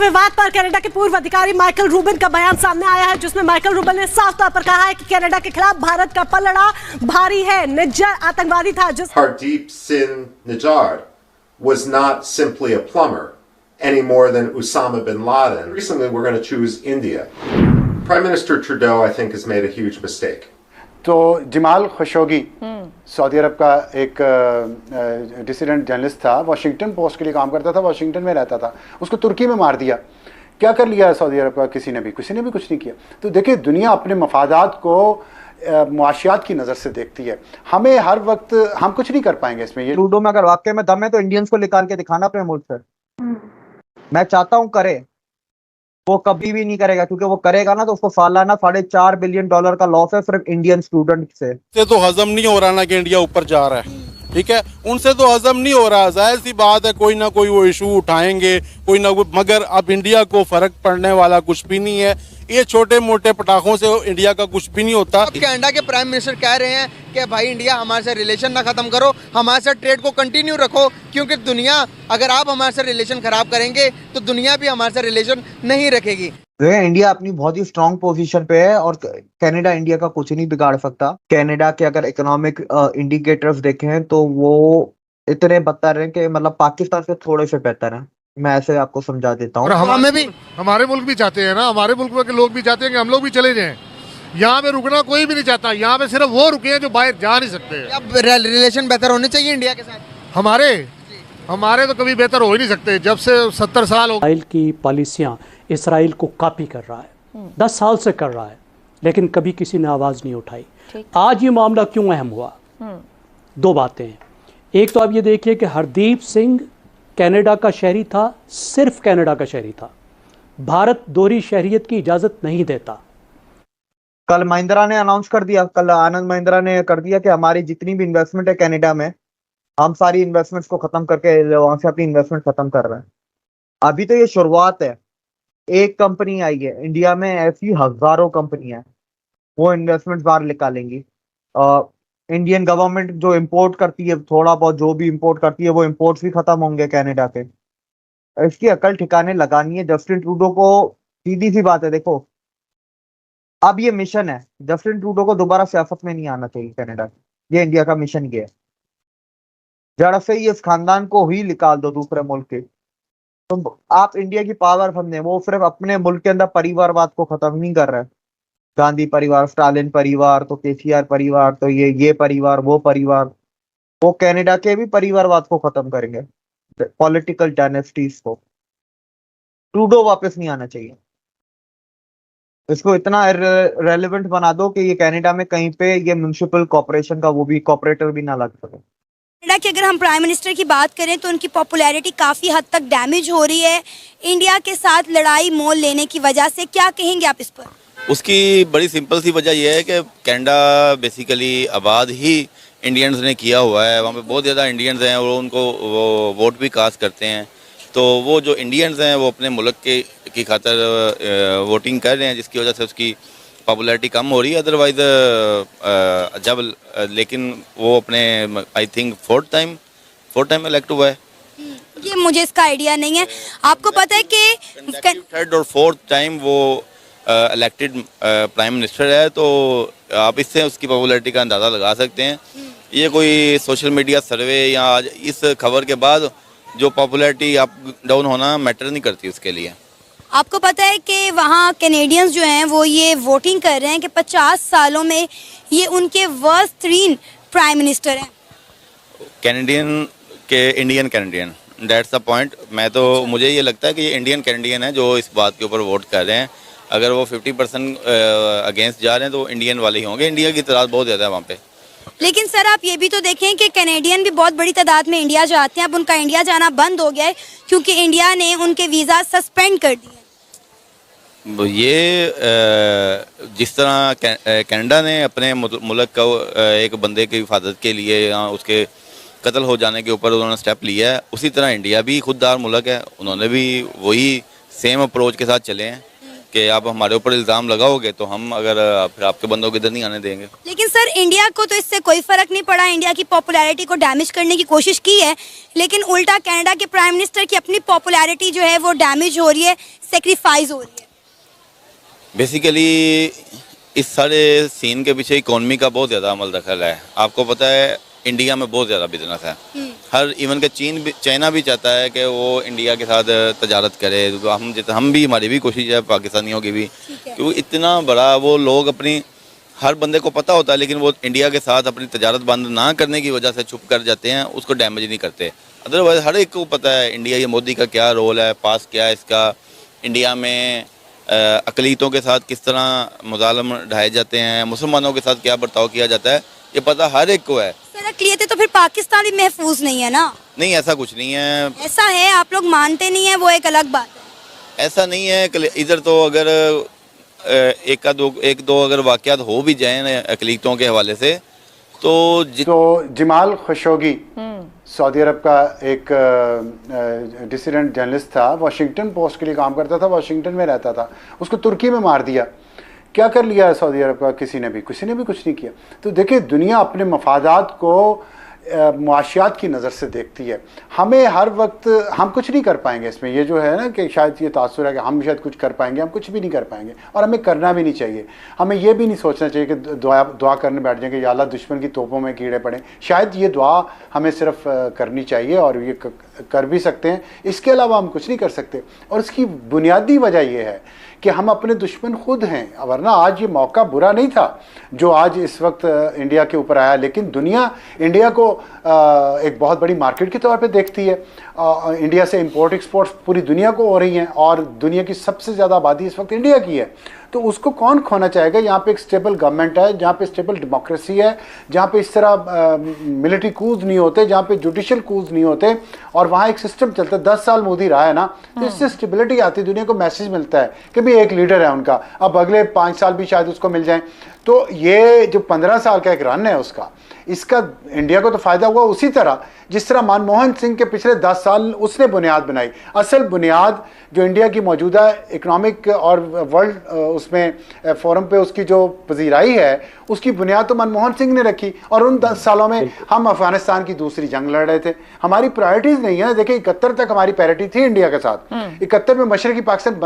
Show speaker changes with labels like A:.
A: विवाद पर कनाडा के पूर्व अधिकारी माइकल रूबिन का बयान सामने आया है, जिसमें माइकल रूबिन ने साफ तौर पर कहा है कि कनाडा के खिलाफ भारत का पलड़ा भारी है। निज्जर आतंकवादी था
B: Hardeep Singh Nijjar was not simply a plumber any more than Osama bin Laden. Recently, we're going to choose India. Prime Minister Trudeau, I think, has made a huge mistake.
C: तो Jamal Khashoggi Saudi अरब का एक dissident journalist था, Washington post के लिए काम करता था, Washington में रहता था, उसको तुर्की में मार दिया। क्या कर लिया सऊदी अरब का? किसी ने भी कुछ नहीं किया। तो देखिए, दुनिया अपने मफादात को मुआशियात की नज़र से देखती है। हमें हर वक्त हम कुछ नहीं कर पाएंगे इसमें। ये
D: ट्रूडो में अगर वाकई में दम है तो इंडियंस को निकाल के दिखाना अपने मुल्क से। मैं चाहता हूँ करे, वो कभी भी नहीं करेगा, क्योंकि वो करेगा ना तो उसको सालाना $4.5 बिलियन का लॉस है सिर्फ इंडियन स्टूडेंट से।
E: तो हजम नहीं हो रहा ना कि इंडिया ऊपर जा रहा है, ठीक है, उनसे तो हजम नहीं हो रहा। जाहिर सी बात है, कोई ना कोई वो इशू उठाएंगे, कोई ना कोई, मगर अब इंडिया को फर्क पड़ने वाला कुछ भी नहीं है। ये छोटे मोटे पटाखों से इंडिया का कुछ भी नहीं होता।
F: अब कनाडा के प्राइम मिनिस्टर कह रहे हैं कि भाई इंडिया हमारे से रिलेशन ना खत्म करो, हमारे साथ ट्रेड को कंटिन्यू रखो, क्योंकि दुनिया, अगर आप हमारे साथ रिलेशन खराब करेंगे तो दुनिया भी हमारे साथ रिलेशन नहीं रखेगी।
D: इंडिया अपनी बहुत ही स्ट्रांग पोजीशन पे है और कनाडा इंडिया का कुछ नहीं बिगाड़ सकता। कनाडा के अगर इकोनॉमिक इंडिकेटर्स देखें तो वो इतने बदतर हैं कि मतलब पाकिस्तान से थोड़े से बेहतर हैं। मैं ऐसे आपको समझा देता हूँ।
G: हमें भी, हमारे मुल्क भी चाहते हैं ना, हमारे मुल्क में के लोग भी चाहते हैं कि हम लोग भी चले जाएं। यहाँ पे रुकना कोई भी नहीं चाहता, यहाँ पे सिर्फ वो रुके हैं जो बाहर जा नहीं सकते।
F: अब रिलेशन बेहतर होने चाहिए इंडिया के साथ।
G: हमारे तो कभी बेहतर हो ही नहीं सकते, जब से 70 साल हो।
H: इसराइल की पॉलिसियाँ इसराइल को कॉपी कर रहा है, 10 साल से कर रहा है, लेकिन कभी किसी ने आवाज़ नहीं उठाई। आज ये मामला क्यों अहम हुआ? दो बातें हैं। एक तो आप ये देखिए कि हरदीप सिंह कनाडा का शहरी था, सिर्फ कनाडा का शहरी था। भारत दोहरी शहरियत की इजाज़त नहीं देता।
D: कल महिंद्रा ने अनाउंस कर दिया, कल आनंद महिंद्रा ने कर दिया कि हमारी जितनी भी इन्वेस्टमेंट है कनाडा में, हम सारी इन्वेस्टमेंट्स को खत्म करके वहां से अपनी इन्वेस्टमेंट खत्म कर रहे हैं। अभी तो ये शुरुआत है। एक कंपनी आई है इंडिया में, ऐसी हजारों कंपनी है, वो इन्वेस्टमेंट बाहर निकालेंगी। इंडियन गवर्नमेंट जो इंपोर्ट करती है, थोड़ा बहुत जो भी इंपोर्ट करती है, वो इंपोर्ट्स भी खत्म होंगे कनाडा के। इसकी अकल ठिकाने लगानी है जस्टिन ट्रूडो को। सीधी सी बात है, देखो अब ये मिशन है, जस्टिन ट्रूडो को दोबारा सियासत में नहीं आना चाहिए कनाडा। ये इंडिया का मिशन ये है, जड़ से ही इस खानदान को ही निकाल दो दूसरे मुल्क के। तो आप इंडिया की पावर समझे, वो सिर्फ अपने मुल्क के अंदर परिवारवाद को खत्म नहीं कर रहा है। गांधी परिवार, स्टालिन परिवार, तो केसीआर परिवार, तो ये परिवार, वो परिवार, वो कनाडा के भी परिवारवाद को खत्म करेंगे, पॉलिटिकल डायनेस्टीज को। ट्रूडो वापस नहीं आना चाहिए। इसको इतना रेलेवेंट बना दो कि ये कनाडा में कहीं पे ये म्युनिसिपल कॉर्पोरेशन का वो भी कॉर्पोरेटर भी ना लग सके।
I: कनाडा की अगर हम प्राइम मिनिस्टर की बात करें तो उनकी पॉपुलैरिटी काफ़ी हद तक डैमेज हो रही है इंडिया के साथ लड़ाई मोल लेने की वजह से। क्या कहेंगे आप इस पर?
J: उसकी बड़ी सिंपल सी वजह यह है कि कनाडा बेसिकली आबाद ही इंडियंस ने किया हुआ है। वहाँ पे बहुत ज़्यादा इंडियंस हैं और उनको वो वोट भी कास्ट करते हैं। तो वो जो इंडियंस हैं वो अपने मुल्क की खातर वोटिंग कर रहे हैं, जिसकी वजह से उसकी पॉपुलैरिटी कम हो रही है। अदरवाइज जब लेकिन वो अपने I think fourth time elect हुआ है।
I: ये मुझे इसका आइडिया नहीं है। आपको पता है कि
J: थर्ड और फोर्थ टाइम वो इलेक्टेड प्राइम मिनिस्टर है, तो आप इससे उसकी पॉपुलैरिटी का अंदाज़ा लगा सकते हैं। ये कोई सोशल मीडिया सर्वे या आज इस खबर के बाद जो पॉपुलैरिटी अप डाउन होना मैटर नहीं करती उसके लिए।
I: आपको पता है कि वहाँ कैनेडियंस जो हैं वो ये वोटिंग कर रहे हैं कि 50 सालों में ये उनके वर्स्ट 3 प्राइम मिनिस्टर हैं।
J: कैनेडियन के Indian Canadian, that's the point. मुझे ये लगता है कि ये इंडियन कैनेडियन है जो इस बात के ऊपर वोट कर रहे हैं। अगर वो 50% अगेंस्ट जा रहे हैं तो इंडियन वाले ही होंगे। इंडिया की तादाद बहुत ज़्यादा है वहाँ पे।
I: लेकिन सर आप ये भी तो देखें कि कैनेडियन भी बहुत बड़ी तादाद में इंडिया जाते हैं। अब उनका इंडिया जाना बंद हो गया है क्योंकि इंडिया ने उनके वीज़ा सस्पेंड कर दिए।
J: ये जिस तरह कनाडा ने अपने मुल्क का एक बंदे की हिफाजत के लिए या उसके कत्ल हो जाने के ऊपर उन्होंने स्टेप लिया है, उसी तरह इंडिया भी खुददार मुल्क है। उन्होंने भी वही सेम अप्रोच के साथ चले हैं। कि आप हमारे ऊपर इल्ज़ाम लगाओगे तो हम अगर फिर आपके बंदों को इधर नहीं आने देंगे।
I: लेकिन सर इंडिया को तो इससे कोई फर्क नहीं पड़ा, इंडिया की पॉपुलैरिटी को डैमेज करने की कोशिश की है, लेकिन उल्टा कनाडा के प्राइम मिनिस्टर की अपनी पॉपुलैरिटी जो है वो डैमेज हो रही है, सेक्रीफाइस हो रही है।
J: बेसिकली इस सारे सीन के पीछे इकोनॉमी का बहुत ज़्यादा अमल दखल है। आपको पता है इंडिया में बहुत ज़्यादा बिजनेस है, हर इवन के चाइना भी चाहता है कि वो इंडिया के साथ तजारत करे, तो हम भी, हमारी भी कोशिश है, पाकिस्तानियों की भी, क्योंकि इतना बड़ा वो लोग अपनी, हर बंदे को पता होता है लेकिन वो इंडिया के साथ अपनी तजारत बंद ना करने की वजह से चुप कर जाते हैं, उसको डैमेज नहीं करते। अदरवाइज हर एक को पता है इंडिया, ये मोदी का क्या रोल है, पास क्या है इसका, इंडिया में अकलीतों के साथ किस तरह मुजालम ढाए जाते हैं, मुसलमानों के साथ क्या बर्ताव किया जाता है, ये पता हर एक को है।
I: सर अकलियतें तो फिर पाकिस्तान भी महफूज नहीं है ना? नहीं,
J: ऐसा कुछ नहीं है।
I: ऐसा है, आप लोग मानते नहीं है, वो एक अलग बात है।
J: ऐसा नहीं है, इधर तो अगर एक दो अगर वाक़यात हो भी जाए अकलीतों के हवाले से तो
C: जमाल खशोगी सऊदी अरब का एक डिसिडेंट जर्नलिस्ट था, वाशिंगटन पोस्ट के लिए काम करता था, वाशिंगटन में रहता था, उसको तुर्की में मार दिया। क्या कर लिया है सऊदी अरब का? किसी ने भी कुछ नहीं किया। तो देखिए दुनिया अपने मफादात को मुआशियात की नज़र से देखती है। हमें हर वक्त हम कुछ नहीं कर पाएंगे इसमें, ये जो है ना कि शायद ये तासुर है कि हम शायद कुछ कर पाएंगे, हम कुछ भी नहीं कर पाएंगे और हमें करना भी नहीं चाहिए। हमें ये भी नहीं सोचना चाहिए कि दुआ करने बैठ जाएंगे या अल्लाह दुश्मन की तोपों में कीड़े पड़े। शायद ये दुआ हमें सिर्फ करनी चाहिए और ये कर भी सकते हैं, इसके अलावा हम कुछ नहीं कर सकते। और इसकी बुनियादी वजह यह है कि हम अपने दुश्मन खुद हैं, वरना आज ये मौका बुरा नहीं था जो आज इस वक्त इंडिया के ऊपर आया, लेकिन दुनिया इंडिया को एक बहुत बड़ी मार्केट के तौर पे देखती है। इंडिया से इंपोर्ट एक्सपोर्ट्स पूरी दुनिया को हो रही हैं और दुनिया की सबसे ज़्यादा आबादी इस वक्त इंडिया की है, तो उसको कौन खोना चाहेगा? यहाँ पे एक स्टेबल गवर्नमेंट है, जहाँ पे स्टेबल डेमोक्रेसी है, जहाँ पे इस तरह मिलिट्री कूज नहीं होते, जहाँ पे जुडिशल कूज नहीं होते और वहाँ एक सिस्टम चलता है। 10 साल मोदी रहा है ना, तो इससे स्टेबिलिटी आती है, दुनिया को मैसेज मिलता है कि भाई एक लीडर है उनका, अब अगले 5 साल भी शायद उसको मिल जाए। तो ये जो 15 साल का एक रन है उसका, इसका इंडिया को तो फायदा हुआ उसी तरह जिस तरह मनमोहन सिंह के पिछले 10 साल उसने बुनियाद बनाई। असल बुनियाद जो इंडिया की मौजूदा इकोनॉमिक और वर्ल्ड उसमें फोरम पे उसकी जो पजीराई है, उसकी बुनियाद तो मनमोहन सिंह ने रखी। और उन 10 सालों में हम अफगानिस्तान की दूसरी जंग लड़ रहे थे। हमारी प्रायोरिटीज नहीं है। देखिए 71 तक हमारी पैरिटी थी इंडिया के साथ, 71 में मशरकी पाकिस्तान